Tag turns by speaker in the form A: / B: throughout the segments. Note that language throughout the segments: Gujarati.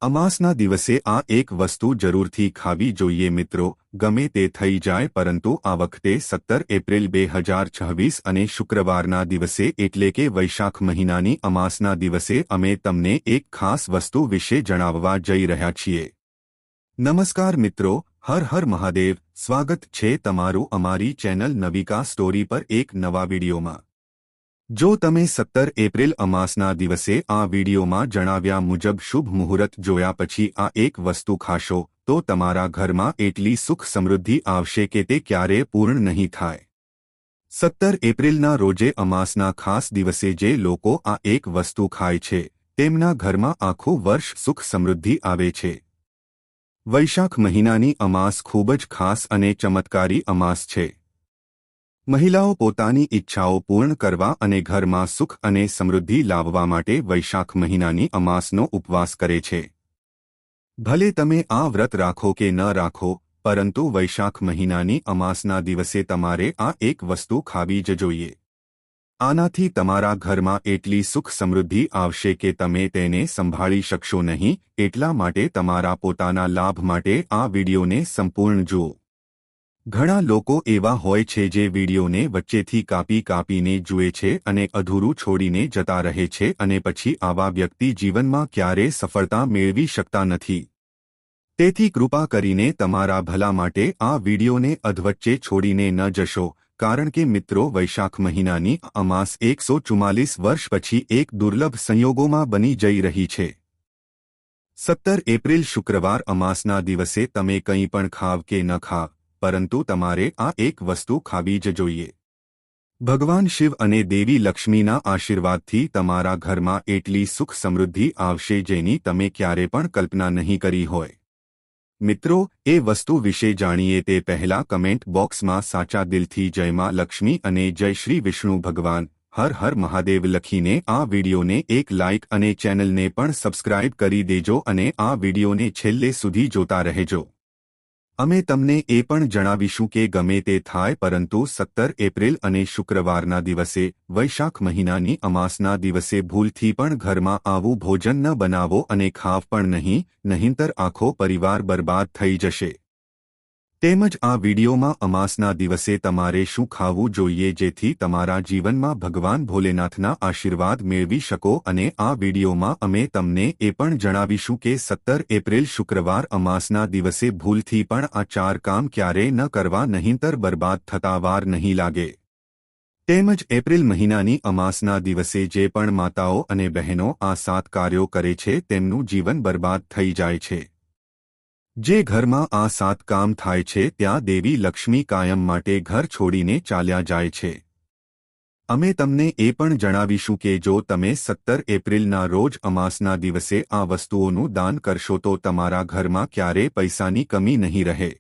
A: અમાસના દિવસે આ એક વસ્તુ જરૂરથી ખાવી જોઈએ મિત્રો, ગમે તે થઈ જાય પરંતુ આ વખતે 17 એપ્રિલ 2026 અને શુક્રવારના દિવસે એટલે કે વૈશાખ મહિનાની અમાસના દિવસે અમે તમને એક ખાસ વસ્તુ વિશે જણાવવા જઈ રહ્યા છીએ। નમસ્કાર મિત્રો, હર હર મહાદેવ, સ્વાગત છે તમારું અમારી ચેનલ નવિકા સ્ટોરી પર એક નવા વિડીયોમાં। જો તમે 17 એપ્રિલ અમાસના દિવસે આ વિડીયોમાં જણાવ્યા મુજબ શુભ મુહૂર્ત જોયા પછી આ એક વસ્તુ ખાશો તો તમારા ઘરમાં એટલી સુખ સમૃદ્ધિ આવશે કે તે ક્યારેય પૂર્ણ નહીં થાય। 17 એપ્રિલના રોજે અમાસના ખાસ દિવસે જે લોકો આ એક વસ્તુ ખાય છે તેમના ઘરમાં આખું વર્ષ સુખ સમૃદ્ધિ આવે છે। વૈશાખ મહિનાની અમાસ ખૂબ જ ખાસ અને ચમત્કારી અમાસ છે। મહિલાઓ પોતાની ઈચ્છાઓ પૂર્ણ કરવા અને ઘરમાં સુખ અને સમૃદ્ધિ લાવવા માટે વૈશાખ મહિનાની અમાસનો ઉપવાસ કરે છે। ભલે તમે આ વ્રત રાખો કે ન રાખો, પરંતુ વૈશાખ મહિનાની અમાસના દિવસે તમારે આ એક વસ્તુ ખાવી જ જોઈએ। આનાથી તમારા ઘરમાં એટલી સુખ સમૃદ્ધિ આવશે કે તમે તેને સંભાળી શકશો નહીં, એટલા માટે તમારા પોતાના લાભ માટે આ વિડીયોને સંપૂર્ણ જુઓ। ઘણા લોકો એવા હોય છે જે વિડીયોને વચ્ચેથી કાપીને જુએ છે અને અધૂરું છોડીને જતા રહે છે અને પછી આવા વ્યક્તિ જીવનમાં ક્યારેય સફળતા મેળવી શકતા નથી। તેથી કૃપા કરીને તમારા ભલા માટે આ વિડીયોને અધવચ્ચે છોડીને ન જશો, કારણ કે મિત્રો વૈશાખ મહિનાની અમાસ 144 વર્ષ પછી એક દુર્લભ સંયોગોમાં બની જઈ રહી છે। 17 એપ્રિલ શુક્રવાર અમાસના દિવસે તમે કંઈ પણ ખાવ કે ન ખાવ, પરંતુ તમારે આ એક વસ્તુ ખાવી જ જોઈએ। ભગવાન શિવ અને દેવી લક્ષ્મીના આશીર્વાદથી તમારા ઘરમાં એટલી સુખ સમૃદ્ધિ આવશે જેની તમે ક્યારે પણ કલ્પના નહીં કરી હોય। મિત્રો, એ વસ્તુ વિશે જાણીએ તે પહેલા કમેન્ટ બોક્સમાં સાચા દિલથી જય માં લક્ષ્મી અને જય શ્રી વિષ્ણુ ભગવાન, હર હર મહાદેવ લખીને આ વિડીયોને એક લાઇક અને ચેનલને પણ સબસ્ક્રાઇબ કરી દેજો અને આ વિડીયોને છેલ્લે સુધી જોતા રહેજો। અમે તમને એ પણ જણાવીશું કે ગમે તે થાય પરંતુ 17 એપ્રિલ અને શુક્રવારના દિવસે વૈશાખ મહિનાની અમાસના દિવસે ભૂલથી પણ ઘરમાં આવું ભોજન ન બનાવો અને ખાવ પણ નહીં, નહીંતર આખો પરિવાર બરબાદ થઈ જશે। તેમજ આ વિડીયોમાં અમાસના દિવસે તમારે શું ખાવું જોઈએ જેથી તમારા જીવનમાં ભગવાન ભોલેનાથના આશીર્વાદ મેળવી શકો અને આ વિડીયોમાં અમે તમને એ પણ જણાવીશું કે 17 એપ્રિલ શુક્રવાર અમાસના દિવસે ભૂલથી પણ આ 4 કામ ક્યારેય ન કરવા નહીંતર બરબાદ થતા વાર નહીં લાગે। તેમજ એપ્રિલ મહિનાની અમાસના દિવસે જે પણ માતાઓ અને બહેનો આ 7 કાર્યો કરે છે તેમનું જીવન બરબાદ થઈ જાય છે। જે ઘરમાં આ 7 કામ થાય છે ત્યાં દેવી લક્ષ્મી કાયમ માટે ઘર છોડીને ચાલ્યા જાય છે। અમે તમને એ પણ જણાવીશું કે જો તમે 17 એપ્રિલના રોજ અમાસના દિવસે આ વસ્તુઓનું દાન કરશો તો તમારા ઘરમાં ક્યારેય પૈસાની કમી નહીં રહે।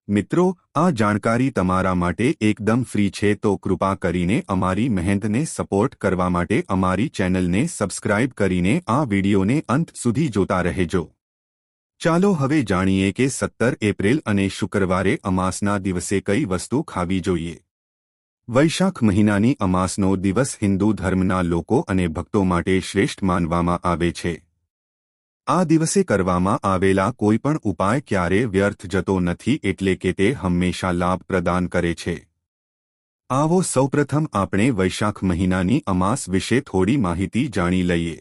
A: મિત્રો, આ જાણકારી તમારા માટે એકદમ ફ્રી છે તો કૃપા કરીને અમારી મહેનતને સપોર્ટ કરવા માટે અમારી ચેનલને સબસ્ક્રાઇબ કરીને આ વિડીયોને અંત સુધી જોતા રહેજો। ચાલો હવે જાણીએ કે 17 એપ્રિલ અને શુક્રવારે અમાસના દિવસે કઈ વસ્તુ ખાવી જોઈએ। વૈશાખ મહિનાની અમાસનો દિવસ હિન્દુ ધર્મના લોકો અને ભક્તો માટે શ્રેષ્ઠ માનવામાં આવે છે। આ દિવસે કરવામાં આવેલા કોઈ પણ ઉપાય ક્યારેય વ્યર્થ જતો નથી એટલે કે તે હંમેશા લાભ પ્રદાન કરે છે। આવો સૌપ્રથમ આપણે વૈશાખ મહિનાની અમાસ વિશે થોડી માહિતી જાણી લઈએ।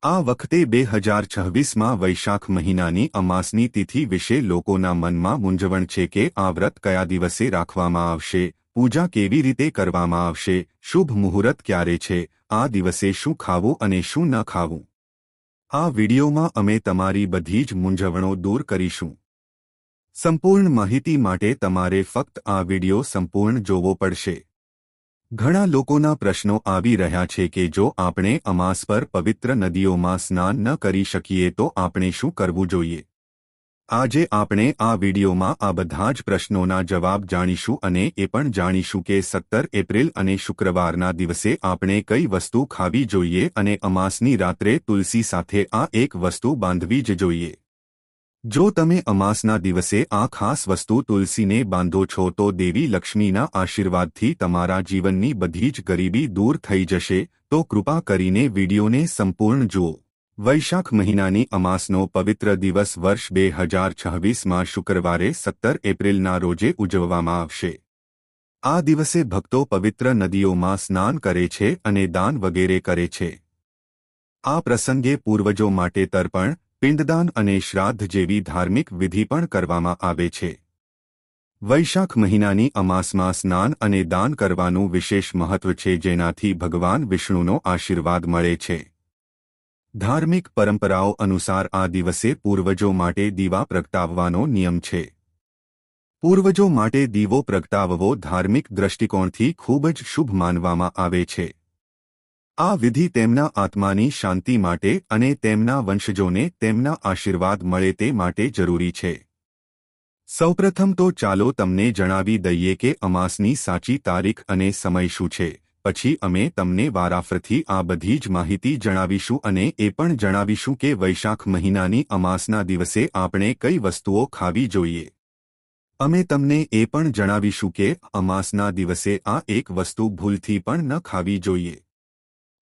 A: આ વખતે 2026માં વૈશાખ મહિનાની અમાસની તિથિ વિશે લોકોના મનમાં મૂંઝવણ છે કે આ વ્રત કયા દિવસે રાખવામાં આવશે, પૂજા કેવી રીતે કરવામાં આવશે, શુભ મુહૂર્ત ક્યારે છે, આ દિવસે શું ખાવું અને શું ન ખાવું। આ વિડીયોમાં અમે તમારી બધી જ મૂંઝવણો દૂર કરીશું। સંપૂર્ણ માહિતી માટે તમારે ફક્ત આ વિડીયો સંપૂર્ણ જોવો પડશે। ઘણા લોકોના પ્રશ્નો આવી રહ્યા છે કે જો આપણે અમાસ પર પવિત્ર નદીઓમાં સ્નાન ન કરી શકીએ તો આપણે શું કરવું જોઈએ। આજે આપણે આ વિડીયોમાં આ બધા જ પ્રશ્નોના જવાબ જાણીશું અને એ પણ જાણીશું કે 17 એપ્રિલ અને શુક્રવારના દિવસે આપણે કઈ વસ્તુ ખાવી જોઈએ અને અમાસની રાત્રે તુલસી સાથે આ એક વસ્તુ બાંધવી જ જોઈએ। જો તમે અમાસના દિવસે આ ખાસ વસ્તુ તુલસીને બાંધો છો તો દેવી લક્ષ્મીના આશીર્વાદથી તમારા જીવનની બધી જ ગરીબી દૂર થઈ જશે। તો કૃપા કરીને વિડીયોને સંપૂર્ણ જુઓ। વૈશાખ મહિનાની અમાસનો પવિત્ર દિવસ વર્ષ 2026માં શુક્રવારે 17 એપ્રિલના રોજે ઉજવવામાં આવશે. આ દિવસે ભક્તો પવિત્ર નદીઓમાં સ્નાન કરે છે અને દાન વગેરે કરે છે. આ પ્રસંગે પૂર્વજો માટે તર્પણ, પિંડદાન અને શ્રાદ્ધ જેવી ધાર્મિક વિધિ પણ કરવામાં આવે છે. વૈશાખ મહિનાની અમાસમાં સ્નાન અને દાન કરવાનું વિશેષ મહત્વ છે, જેનાથી ભગવાન વિષ્ણુનો આશીર્વાદ મળે છે. ધાર્મિક પરંપરાઓ અનુસાર આ દિવસે પૂર્વજો માટે દીવા પ્રગટાવવાનો નિયમ છે. પૂર્વજો માટે દીવો પ્રગટાવવો ધાર્મિક દ્રષ્ટિકોણથી ખૂબ જ શુભ માનવામાં આવે છે. આ વિધિ તેમના આત્માની શાંતિ માટે અને તેમના વંશજોને તેમના આશીર્વાદ મળે તે માટે જરૂરી છે. સૌપ્રથમ તો ચાલો તમને જણાવી દઈએ કે અમાસની સાચી તારીખ અને સમય શું છે. પછી અમે તમને વારાફરથી આ બધી જ માહિતી જણાવીશું અને એ પણ જણાવીશું કે વૈશાખ મહિનાની અમાસના દિવસે આપણે કઈ વસ્તુઓ ખાવી જોઈએ. અમે તમને એ પણ જણાવીશું કે અમાસના દિવસે આ એક વસ્તુ ભૂલથી પણ ન ખાવી જોઈએ.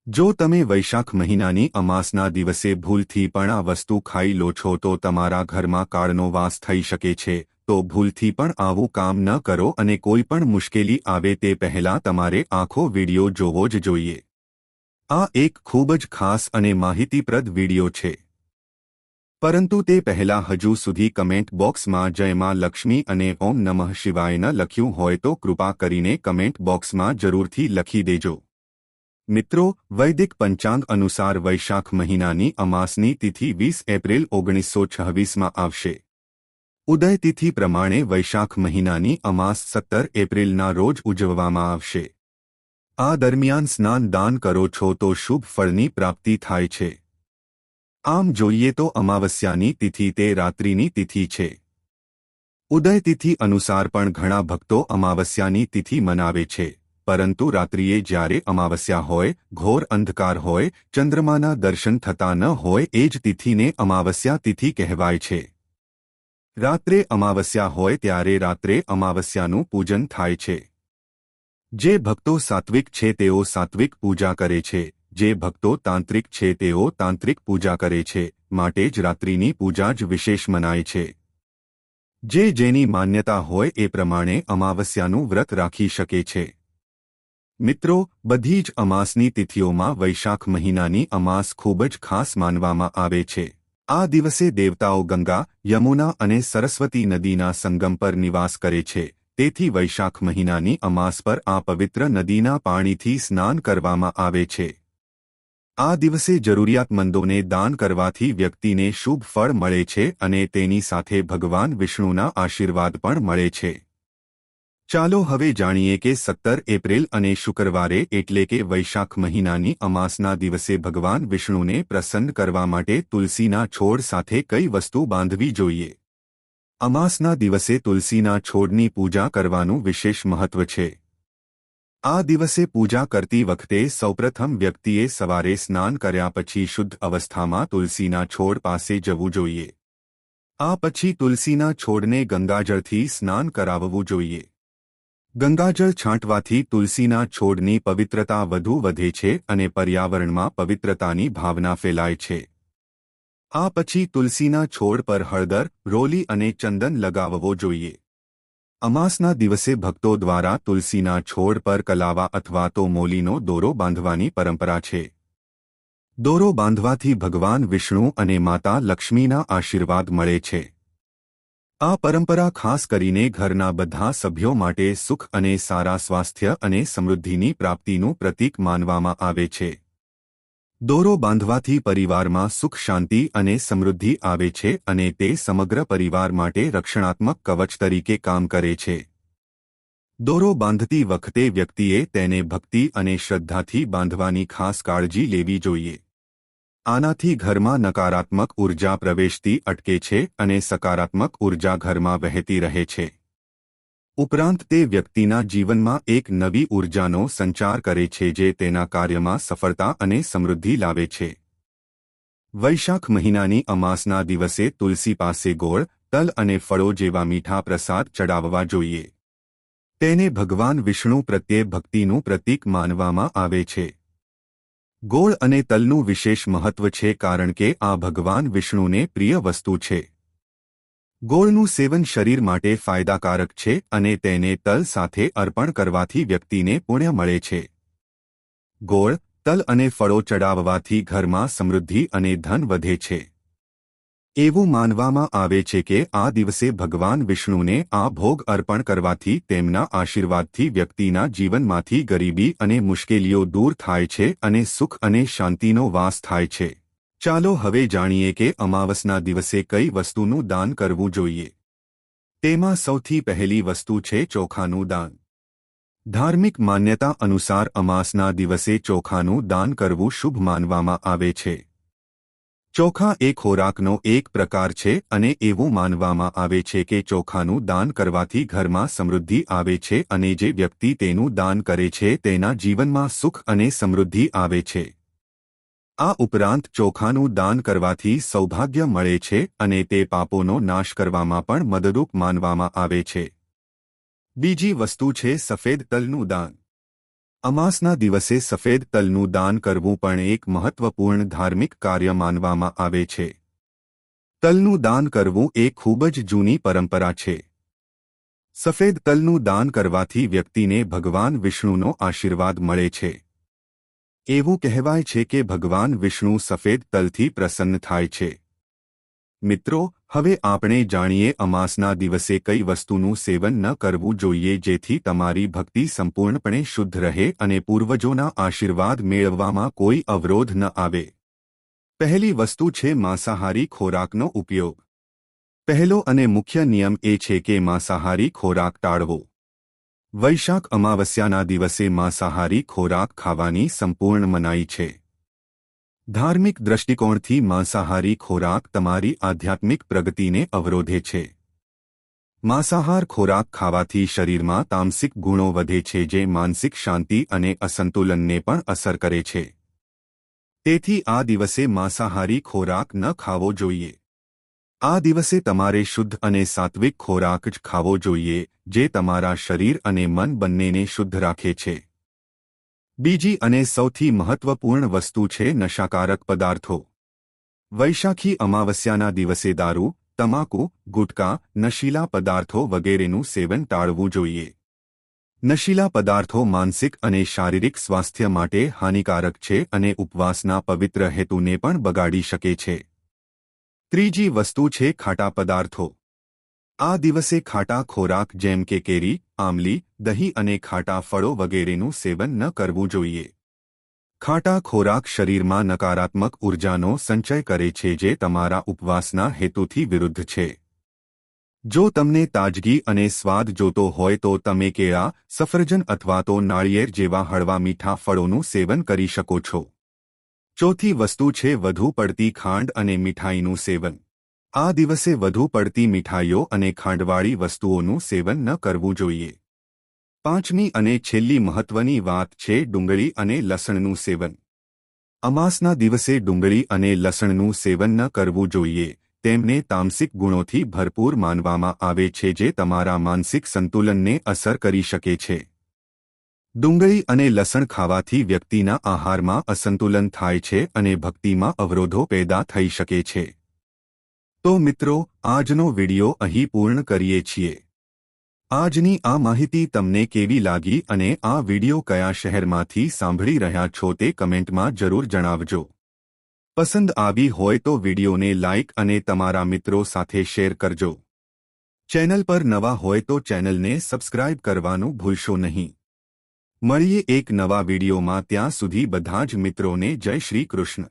A: જો તમે વૈશાખ મહિનાની અમાસના દિવસે ભૂલથી પણ આ વસ્તુ ખાઈ લો છો તો તમારા ઘરમાં કાળનો વાસ થઈ શકે છે. તો ભૂલથી પણ આવું કામ ન કરો અને કોઈ પણ મુશ્કેલી આવે તે પહેલાં તમારે આખો વિડિયો જોવો જ જોઈએ. આ એક ખૂબ જ ખાસ અને માહિતીપ્રદ વિડિયો છે. પરંતુ તે પહેલાં હજુ સુધી કમેન્ટ બોક્સમાં જય માં લક્ષ્મી અને ઓમ નમઃ શિવાય ન લખ્યું હોય તો કૃપા કરીને કમેન્ટ બોક્સમાં જરૂરથી લખી દેજો. મિત્રો, વૈદિક પંચાંગ અનુસાર વૈશાખ મહિનાની અમાસની તિથિ 20 એપ્રિલ 1926માં આવશે. ઉદય તિથિ પ્રમાણે વૈશાખ મહિનાની અમાસ 17 એપ્રિલના રોજ ઉજવવામાં આવશે. આ દરમિયાન સ્નાન દાન કરો છો તો શુભ ફળની પ્રાપ્તિ થાય છે. આમ જોઈએ તો અમાવસ્યાની તિથિ તે રાત્રિની તિથિ છે. ઉદય તિથિ અનુસાર પણ ઘણા ભક્તો અમાવસ્યાની તિથિ મનાવે છે. પરંતુ રાત્રિએ જ્યારે અમાવસ્યા હોય, ઘોર અંધકાર હોય, ચંદ્રમાના દર્શન થતા ન હોય એ જ તિથિને અમાવસ્યા તિથિ કહેવાય છે. રાત્રે અમાવસ્યા હોય ત્યારે રાત્રે અમાવસ્યાનું પૂજન થાય છે. જે ભક્તો સાત્વિક છે તેઓ સાત્વિક પૂજા કરે છે. જે ભક્તો તાંત્રિક છે તેઓ તાંત્રિક પૂજા કરે છે. માટે જ રાત્રિની પૂજા જ વિશેષ મનાય છે. જે જેની માન્યતા હોય એ પ્રમાણે અમાવસ્યાનું વ્રત રાખી શકે છે. મિત્રો, બધી જ અમાસની તિથિઓમાં વૈશાખ મહિનાની અમાસ ખૂબ જ ખાસ માનવામાં આવે છે. આ દિવસે દેવતાઓ ગંગા, યમુના અને સરસ્વતી નદીના સંગમ પર નિવાસ કરે છે. તેથી વૈશાખ મહિનાની અમાસ પર આ પવિત્ર નદીના પાણીથી સ્નાન કરવામાં આવે છે. આ દિવસે જરૂરિયાતમંદોને દાન કરવાથી વ્યક્તિને શુભ ફળ મળે છે અને તેની સાથે ભગવાન વિષ્ણુના આશીર્વાદ પણ મળે છે. ચાલો હવે જાણીએ કે 17 એપ્રિલ અને શુક્રવારે એટલે કે વૈશાખ મહિનાની અમાસના દિવસે ભગવાન વિષ્ણુને પ્રસન્ન કરવા માટે તુલસીના છોડ સાથે કઈ વસ્તુ બાંધવી જોઈએ. અમાસના દિવસે તુલસીના છોડની પૂજા કરવાનું વિશેષ મહત્વ છે. આ દિવસે પૂજા કરતી વખતે સૌપ્રથમ વ્યક્તિએ સવારે સ્નાન કર્યા પછી શુદ્ધ અવસ્થામાં તુલસીના છોડ પાસે જવું જોઈએ. આ પછી તુલસીના છોડને ગંગાજળથી સ્નાન કરાવવું જોઈએ. ગંગાજળ છાંટવાથી તુલસીના છોડની પવિત્રતા વધુ વધે છે અને પર્યાવરણમાં પવિત્રતાની ભાવના ફેલાય છે. આ પછી તુલસીના છોડ પર હળદર, રોલી અને ચંદન લગાવવો જોઈએ. અમાસના દિવસે ભક્તો દ્વારા તુલસીના છોડ પર કલાવા અથવા તો મોલીનો દોરો બાંધવાની પરંપરા છે. દોરો બાંધવાથી ભગવાન વિષ્ણુ અને માતા લક્ષ્મીના આશીર્વાદ મળે છે. આ પરંપરા ખાસ કરીને ઘરના બધા સભ્યો માટે સુખ અને સારા સ્વાસ્થ્ય અને સમૃદ્ધિની પ્રાપ્તિનું પ્રતીક માનવામાં આવે છે. દોરો બાંધવાથી પરિવારમાં સુખ શાંતિ અને સમૃદ્ધિ આવે છે અને તે સમગ્ર પરિવાર માટે રક્ષણાત્મક કવચ તરીકે કામ કરે છે. દોરો બાંધતી વખતે વ્યક્તિએ તેને ભક્તિ અને શ્રદ્ધાથી બાંધવાની ખાસ કાળજી લેવી જોઈએ. આનાથી ઘરમાં નકારાત્મક ઉર્જા પ્રવેશતી અટકે છે અને સકારાત્મક ઉર્જા ઘરમાં વહેતી રહે છે. ઉપરાંત તે વ્યક્તિના જીવનમાં એક નવી ઉર્જાનો સંચાર કરે છે જે તેના કાર્યમાં સફળતા અને સમૃદ્ધિ લાવે છે. વૈશાખ મહિનાની અમાસના દિવસે તુલસી પાસે ગોળ, તલ અને ફળો જેવા મીઠા પ્રસાદ ચડાવવા જોઈએ. તેને ભગવાન વિષ્ણુ પ્રત્યે ભક્તિનું પ્રતીક માનવામાં આવે છે. ગોળ અને તલનું વિશેષ મહત્વ છે કારણ કે આ ભગવાન વિષ્ણુને પ્રિય વસ્તુ છે. ગોળનું સેવન શરીર માટે ફાયદાકારક છે અને તેને તલ સાથે અર્પણ કરવાથી વ્યક્તિને પુણ્ય મળે છે. ગોળ, તલ અને ફળો ચડાવવાથી ઘરમાં સમૃદ્ધિ અને ધન વધે છે. એવું માનવામાં આવે છે કે આ દિવસે ભગવાન વિષ્ણુને આ ભોગ અર્પણ કરવાથી તેમના આશીર્વાદથી વ્યક્તિના જીવનમાંથી ગરીબી અને મુશ્કેલીઓ દૂર થાય છે અને સુખ અને શાંતિનો વાસ થાય છે. ચાલો હવે જાણીએ કે અમાવસના દિવસે કઈ વસ્તુનું દાન કરવું જોઈએ. તેમાં સૌથી પહેલી વસ્તુ છે ચોખાનું દાન. ધાર્મિક માન્યતા અનુસાર અમાસના દિવસે ચોખાનું દાન કરવું શુભ માનવામાં આવે છે. ચોખા એ ખોરાકનો એક પ્રકાર છે અને એવું માનવામાં આવે છે કે ચોખાનું દાન કરવાથી ઘરમાં સમૃદ્ધિ આવે છે અને જે વ્યક્તિ તેનું દાન કરે છે તેના જીવનમાં સુખ અને સમૃદ્ધિ આવે છે. આ ઉપરાંત ચોખાનું દાન કરવાથી સૌભાગ્ય મળે છે અને તે પાપોનો નાશ કરવામાં પણ મદદરૂપ માનવામાં આવે છે. બીજી વસ્તુ છે સફેદ તલનું દાન. અમાસના દિવસે સફેદ તલનું દાન કરવું પણ એક મહત્વપૂર્ણ ધાર્મિક કાર્ય માનવામાં આવે છે. તલનું દાન કરવું એ ખૂબ જ જૂની પરંપરા છે. સફેદ તલનું દાન કરવાથી વ્યક્તિને ભગવાન વિષ્ણુનો આશીર્વાદ મળે છે. એવું કહેવાય છે કે ભગવાન વિષ્ણુ સફેદ તલથી પ્રસન્ન થાય છે. મિત્રો, હવે આપણે જાણીએ અમાસના દિવસે કઈ વસ્તુનું સેવન ન કરવું જોઈએ જેથી તમારી ભક્તિ સંપૂર્ણપણે શુદ્ધ રહે અને પૂર્વજોના આશીર્વાદ મેળવવામાં કોઈ અવરોધ ન આવે. પહેલી વસ્તુ છે માંસાહારી ખોરાકનો ઉપયોગ. પહેલો અને મુખ્ય નિયમ એ છે કે માંસાહારી ખોરાક ટાળવો. વૈશાખ અમાવસ્યાના દિવસે માંસાહારી ખોરાક ખાવાની સંપૂર્ણ મનાઈ છે. ધાર્મિક દૃષ્ટિકોણથી માંસાહારી ખોરાક તમારી આધ્યાત્મિક પ્રગતિને અવરોધે છે. માંસાહાર ખોરાક ખાવાથી શરીરમાં તામસિક ગુણો વધે છે જે માનસિક શાંતિ અને અસંતુલનને પણ અસર કરે છે. તેથી આ દિવસે માંસાહારી ખોરાક ન ખાવો જોઈએ. આ દિવસે તમારે શુદ્ધ અને સાત્વિક ખોરાક જ ખાવો જોઈએ જે તમારા શરીર અને મન બંનેને શુદ્ધ રાખે છે. બીજી અને સૌથી મહત્વપૂર્ણ વસ્તુ છે નશાકારક પદાર્થો. વૈશાખી અમાવસ્યાના દિવસે દારૂ, તમાકુ, ગુટકા, નશીલા પદાર્થો વગેરેનું સેવન ટાળવું જોઈએ. નશીલા પદાર્થો માનસિક અને શારીરિક સ્વાસ્થ્ય માટે હાનિકારક છે અને ઉપવાસના પવિત્ર હેતુને પણ બગાડી શકે છે. ત્રીજી વસ્તુ છે ખાટા પદાર્થો. આ દિવસે ખાટા ખોરાક જેમ કે કેરી, આમલી, દહીં અને ખાટા ફળો વગેરેનું સેવન ન કરવું જોઈએ. ખાટા ખોરાક શરીરમાં નકારાત્મક ઉર્જાનો સંચય કરે છે જે તમારા ઉપવાસના હેતુથી વિરુદ્ધ છે. જો તમને તાજગી અને સ્વાદ જોતો હોય તો તમે કેળા, સફરજન અથવા તો નાળિયેર જેવા હળવા મીઠા ફળોનું સેવન કરી શકો છો. ચોથી વસ્તુ છે વધુ પડતી ખાંડ અને મીઠાઈનું સેવન. આ દિવસે વધુ પડતી મીઠાઈઓ અને ખાંડવાળી વસ્તુઓનું સેવન ન કરવું જોઈએ. પાંચમી અને છેલ્લી મહત્વની વાત છે ડુંગળી અને લસણનું સેવન. અમાસના દિવસે ડુંગળી અને લસણનું સેવન ન કરવું જોઈએ. તેમને તામસિક ગુણોથી ભરપૂર માનવામાં આવે છે જે તમારા માનસિક સંતુલનને અસર કરી શકે છે. ડુંગળી અને લસણ ખાવાથી વ્યક્તિના આહારમાં અસંતુલન થાય છે અને ભક્તિમાં અવરોધો પેદા થઈ શકે છે. તો મિત્રો, આજનો વિડિયો અહીં પૂર્ણ કરીએ છીએ. આજની આ માહિતી તમને કેવી લાગી અને આ વિડિયો કયા શહેરમાંથી સાંભળી રહ્યા છો તે કમેન્ટમાં જરૂર જણાવજો. પસંદ આવી હોય તો વિડિયોને લાઇક અને તમારા મિત્રો સાથે શેર કરજો. ચેનલ પર નવા હોય તો ચેનલને સબસ્ક્રાઇબ કરવાનું ભૂલશો નહીં. મળીએ એક નવા વિડિયોમાં. ત્યાં સુધી બધા જ મિત્રોને જય શ્રી કૃષ્ણ.